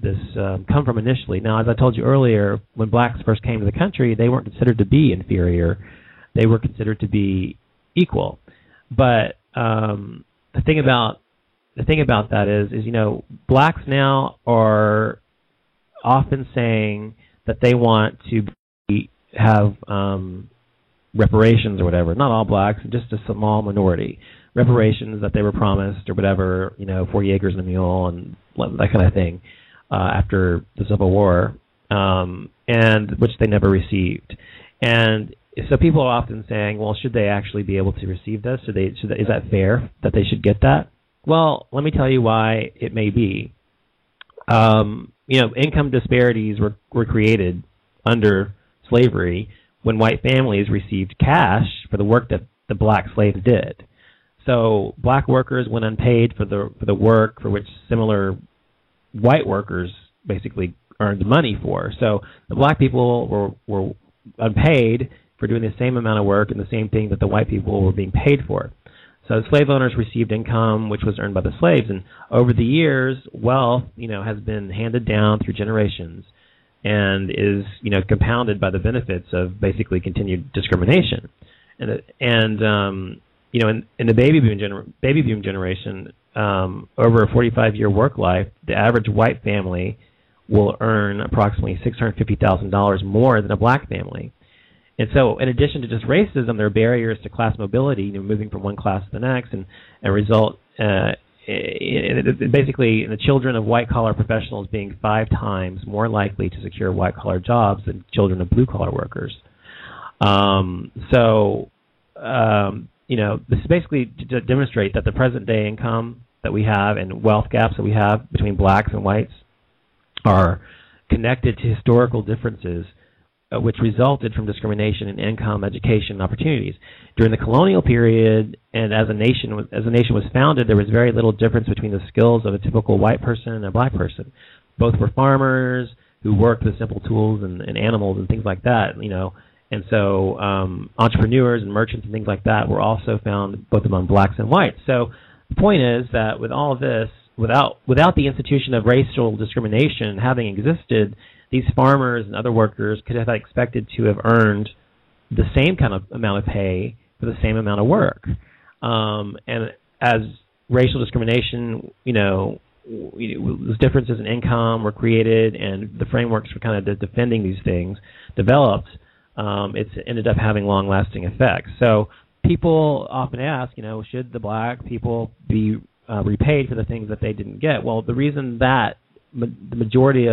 come from initially. Now, as I told you earlier, when blacks first came to the country, they weren't considered to be inferior; they were considered to be equal. But the thing about that is blacks now are often saying that they want to have reparations or whatever. Not all blacks, just a small minority. Reparations that they were promised or whatever, 40 acres and a mule and that kind of thing after the Civil War, and which they never received. And so people are often saying, well, should they actually be able to receive this? Is that fair that they should get that? Well, let me tell you why it may be. Income disparities were created under slavery when white families received cash for the work that the black slaves did. So black workers went unpaid for the work for which similar white workers basically earned money for. So the black people were unpaid for doing the same amount of work and the same thing that the white people were being paid for. So slave owners received income which was earned by the slaves, and over the years, wealth, has been handed down through generations and is, compounded by the benefits of basically continued discrimination. In the baby boom generation, over a 45-year work life, the average white family will earn approximately $650,000 more than a black family. And so, in addition to just racism, there are barriers to class mobility, moving from one class to the next, and result basically in the children of white-collar professionals being 5 times more likely to secure white-collar jobs than children of blue-collar workers. This is basically to demonstrate that the present-day income that we have and wealth gaps that we have between blacks and whites are connected to historical differences which resulted from discrimination in income, education, and opportunities. During the colonial period, and as a nation was founded, there was very little difference between the skills of a typical white person and a black person. Both were farmers who worked with simple tools and animals and things like that, And so entrepreneurs and merchants and things like that were also found both among blacks and whites. So the point is that with all of this, without the institution of racial discrimination having existed, these farmers and other workers could have expected to have earned the same kind of amount of pay for the same amount of work. And as racial discrimination, those differences in income were created and the frameworks for kind of defending these things developed, it's ended up having long-lasting effects. So people often ask, should the black people be repaid for the things that they didn't get? Well, the reason that the majority,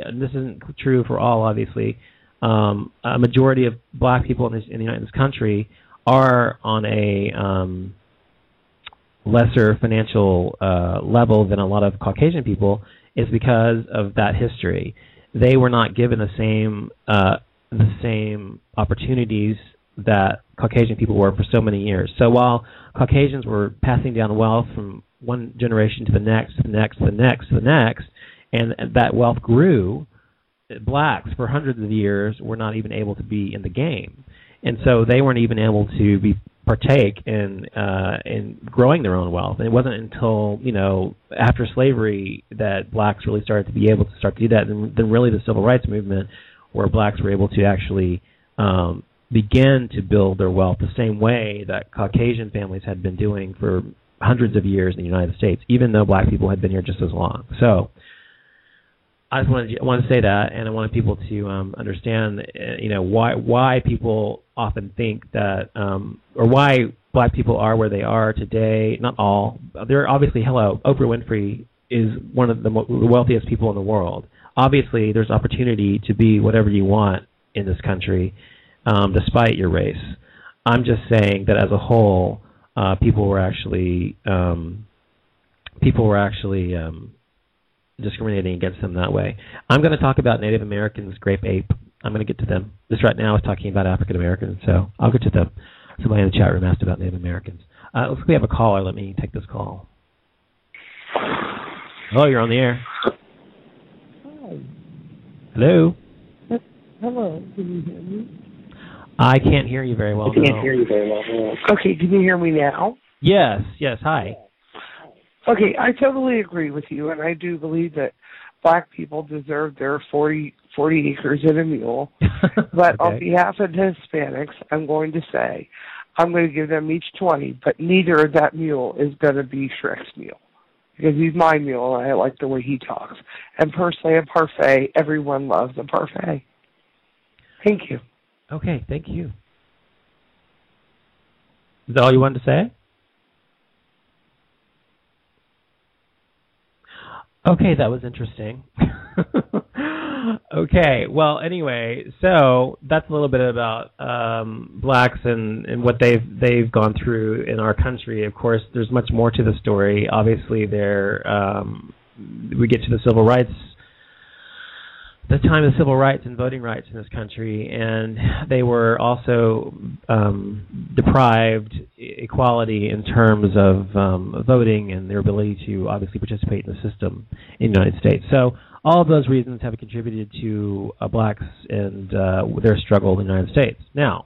and this isn't true for all, obviously, a majority of black people in the United country are on a lesser financial level than a lot of Caucasian people is because of that history. They were not given the same opportunities that Caucasian people were for so many years. So while Caucasians were passing down wealth from one generation to the next, to the next, to the next, to the next, and that wealth grew, blacks for hundreds of years were not even able to be in the game. And so they weren't even able to partake in growing their own wealth. And it wasn't until, after slavery that blacks really started to be able to start to do that. And then really the civil rights movement, where blacks were able to actually begin to build their wealth the same way that Caucasian families had been doing for hundreds of years in the United States, even though black people had been here just as long. So I just want to say that, and I wanted people to understand, why people often think that, or why black people are where they are today. Not all. They're obviously, Oprah Winfrey is one of the wealthiest people in the world. Obviously, there's opportunity to be whatever you want in this country, despite your race. I'm just saying that as a whole, people were actually discriminating against them that way. I'm going to talk about Native Americans, Grape Ape. I'm going to get to them. Just right now I was talking about African Americans, so I'll get to them. Somebody in the chat room asked about Native Americans. Looks like we have a caller. Let me take this call. Oh, you're on the air. Hi. Hello? Hello. Can you hear me? I can't hear you very well. I can't hear you very well. Okay, can you hear me now? Yes. Hi. Okay, I totally agree with you, and I do believe that black people deserve their 40 acres and a mule. But on behalf of the Hispanics, I'm going to say I'm going to give them each 20, but neither of that mule is going to be Shrek's mule because he's my mule, and I like the way he talks. And personally, a parfait, everyone loves a parfait. Thank you. Okay, thank you. Is that all you wanted to say? Okay, that was interesting. Okay, well, anyway, so that's a little bit about blacks and what they've gone through in our country. Of course, there's much more to the story. Obviously, we get to the civil rights, the time of civil rights and voting rights in this country, and they were also deprived equality in terms of voting and their ability to obviously participate in the system in the United States. So all of those reasons have contributed to blacks and their struggle in the United States. Now,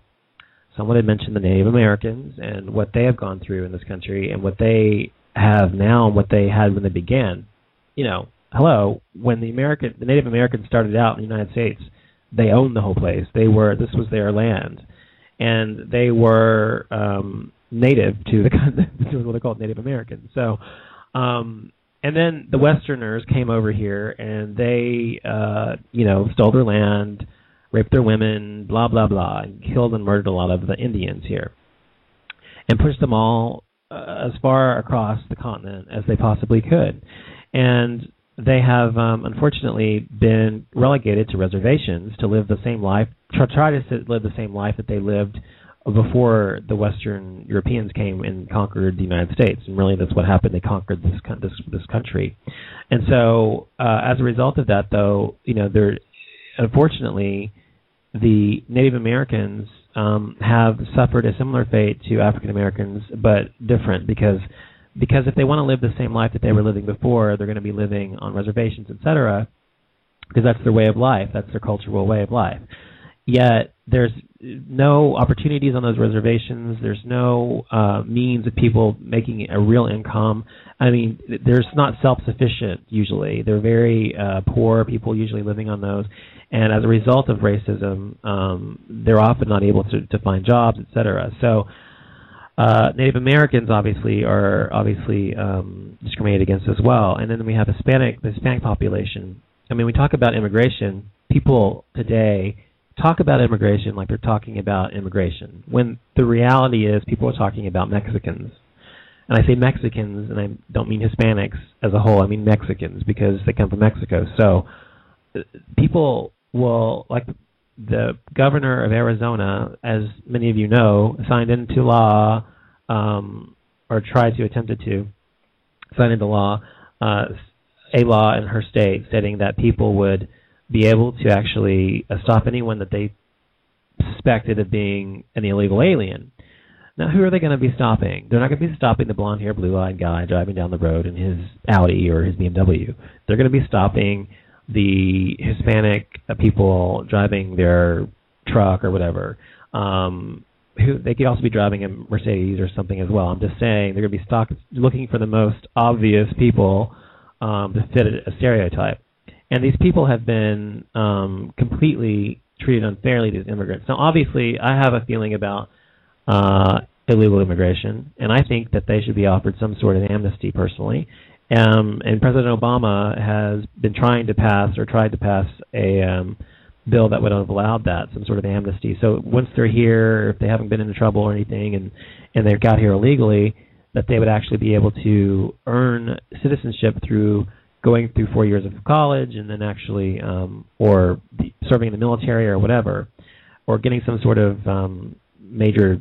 someone had mentioned the Native Americans and what they have gone through in this country and what they have now and what they had when they began. You know, hello, when the Native Americans started out in the United States, they owned the whole place. This was their land, and they were native to what they called Native Americans. So, and then the Westerners came over here, and they, stole their land, raped their women, blah blah blah, and killed and murdered a lot of the Indians here, and pushed them all as far across the continent as they possibly could, and they have, unfortunately, been relegated to reservations to live the same life, try to live the same life that they lived before the Western Europeans came and conquered the United States. And really, that's what happened. They conquered this country. And so, as a result of that, though, unfortunately, the Native Americans have suffered a similar fate to African Americans, but different because if they want to live the same life that they were living before, they're going to be living on reservations, etc., because that's their way of life. That's their cultural way of life. Yet there's no opportunities on those reservations. There's no means of people making a real income. I mean, there's not self-sufficient usually. They're very poor people usually living on those. And as a result of racism, they're often not able to find jobs, etc. So Native Americans obviously are discriminated against as well. And then we have the Hispanic population. I mean, we talk about immigration. People today talk about immigration like they're talking about immigration, when the reality is people are talking about Mexicans. And I say Mexicans, and I don't mean Hispanics as a whole. I mean Mexicans because they come from Mexico. So people will, like the governor of Arizona, as many of you know, signed into law, or tried to attempt to sign into law, a law in her state stating that people would be able to actually stop anyone that they suspected of being an illegal alien. Now, who are they going to be stopping? They're not going to be stopping the blonde-haired, blue-eyed guy driving down the road in his Audi or his BMW. They're going to be stopping the Hispanic people driving their truck or whatever. They could also be driving a Mercedes or something as well. I'm just saying they're going to be looking for the most obvious people to fit a stereotype. And these people have been completely treated unfairly as immigrants. Now, obviously, I have a feeling about illegal immigration, and I think that they should be offered some sort of amnesty personally. And President Obama has been tried to pass a bill that would have allowed that, some sort of amnesty. So once they're here, if they haven't been into trouble or anything, and they've got here illegally, that they would actually be able to earn citizenship through going through 4 years of college and then actually, or serving in the military or whatever, or getting some sort of major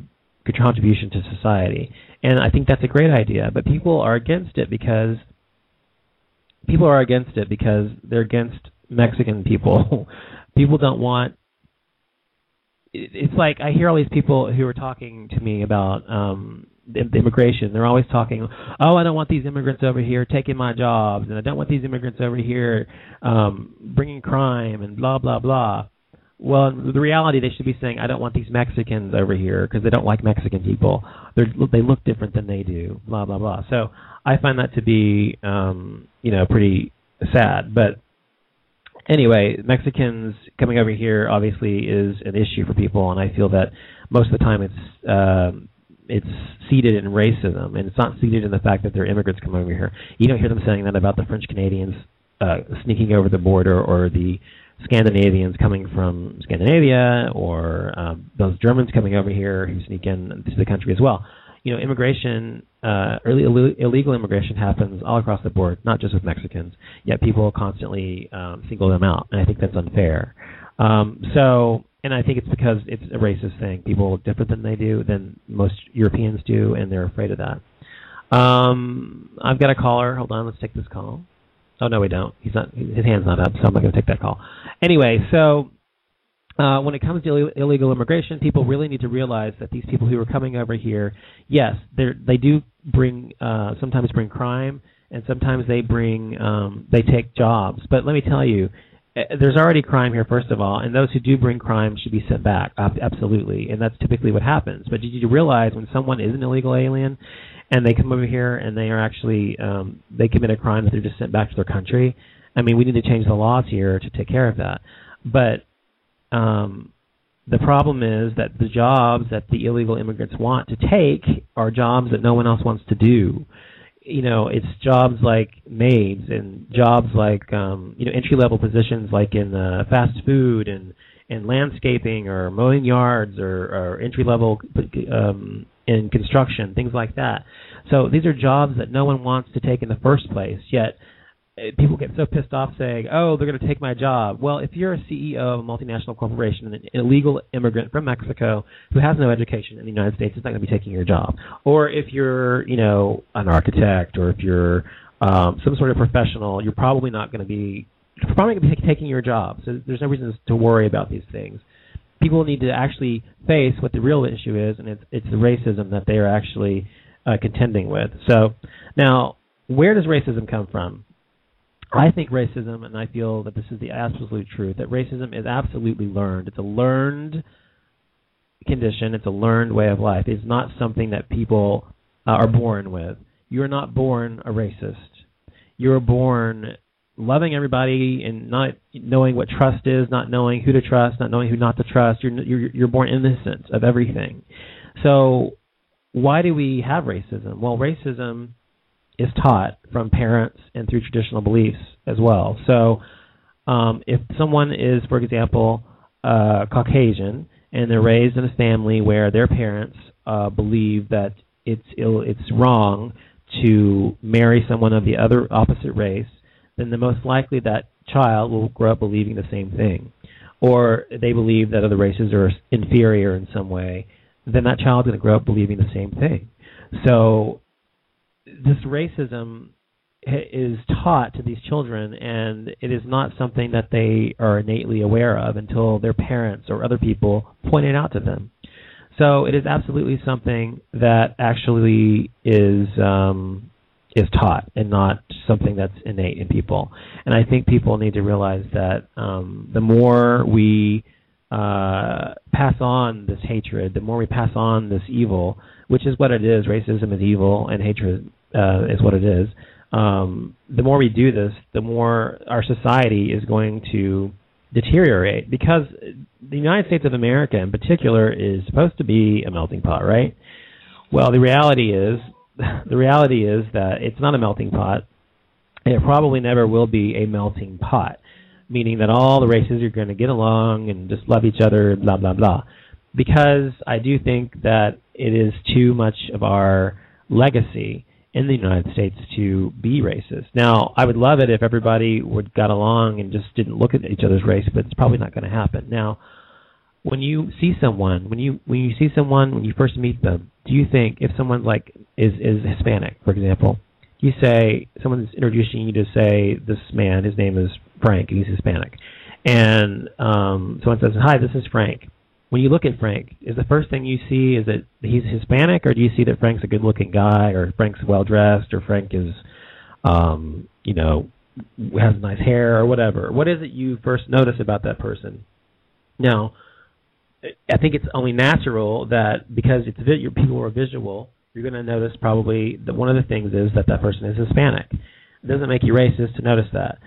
contribution to society. And I think that's a great idea, but people are against it because they're against Mexican people. People don't want... It's like I hear all these people who are talking to me about the immigration. They're always talking, oh, I don't want these immigrants over here taking my jobs, and I don't want these immigrants over here bringing crime and blah, blah, blah. Well, the reality, they should be saying, I don't want these Mexicans over here because they don't like Mexican people. They look different than they do, blah, blah, blah. So I find that to be, pretty sad. But anyway, Mexicans coming over here obviously is an issue for people, and I feel that most of the time it's seated in racism, and it's not seated in the fact that they're immigrants coming over here. You don't hear them saying that about the French Canadians sneaking over the border, or the Scandinavians coming from Scandinavia, or those Germans coming over here who sneak into the country as well. Immigration, illegal immigration happens all across the board, not just with Mexicans, yet people constantly single them out, and I think that's unfair. And I think it's because it's a racist thing. People look different than most Europeans do, and they're afraid of that. I've got a caller. Hold on, let's take this call. Oh, no, we don't. His hand's not up, so I'm not going to take that call. Anyway, so when it comes to illegal immigration, people really need to realize that these people who are coming over here, yes, they do sometimes bring crime, and sometimes they take jobs. But let me tell you, there's already crime here, first of all, and those who do bring crime should be sent back, absolutely, and that's typically what happens. But did you realize when someone is an illegal alien and they come over here and they are actually, they commit a crime, that they're just sent back to their country? I mean, we need to change the laws here to take care of that. But the problem is that the jobs that the illegal immigrants want to take are jobs that no one else wants to do. It's jobs like maids, and jobs like, entry-level positions like in fast food and landscaping, or mowing yards, or entry-level in construction, things like that. So these are jobs that no one wants to take in the first place, yet people get so pissed off saying, oh, they're going to take my job. Well, if you're a CEO of a multinational corporation, an illegal immigrant from Mexico who has no education in the United States is not going to be taking your job. Or if you're, an architect, or if you're some sort of professional, you're probably going to be taking your job. So there's no reason to worry about these things. People need to actually face what the real issue is, and it's the racism that they are actually contending with. So now, where does racism come from? I think racism, and I feel that this is the absolute truth, that racism is absolutely learned. It's a learned condition. It's a learned way of life. It's not something that people are born with. You're not born a racist. You're born loving everybody and not knowing what trust is, not knowing who to trust, not knowing who not to trust. You're born innocent of everything. So why do we have racism? Well, racism is taught from parents and through traditional beliefs as well. So if someone is, for example, Caucasian, and they're raised in a family where their parents believe that it's wrong to marry someone of the opposite race, then the most likely that child will grow up believing the same thing. Or they believe that other races are inferior in some way, then that child's going to grow up believing the same thing. So this racism is taught to these children, and it is not something that they are innately aware of until their parents or other people point it out to them. So it is absolutely something that actually is taught, and not something that's innate in people. And I think people need to realize that the more we pass on this hatred, the more we pass on this evil, which is what it is. Racism is evil, and hatred is what it is. The more we do this, the more our society is going to deteriorate, because the United States of America in particular is supposed to be a melting pot, right? Well, the reality is that it's not a melting pot, and it probably never will be a melting pot, meaning that all the races are going to get along and just love each other, blah, blah, blah. Because I do think that it is too much of our legacy in the United States to be racist. Now, I would love it if everybody got along and just didn't look at each other's race, but it's probably not going to happen. Now, when you see someone, when you first meet them, do you think if someone is Hispanic, for example, you say, someone's introducing you to say, this man, his name is Frank, and he's Hispanic, and someone says, hi, this is Frank. When you look at Frank, is the first thing you see is that he's Hispanic, or do you see that Frank's a good-looking guy, or Frank's well-dressed, or Frank is, has nice hair, or whatever? What is it you first notice about that person Now, I think it's only natural that because your people are visual, you're going to notice probably that one of the things is that person is Hispanic. It doesn't make you racist to notice that.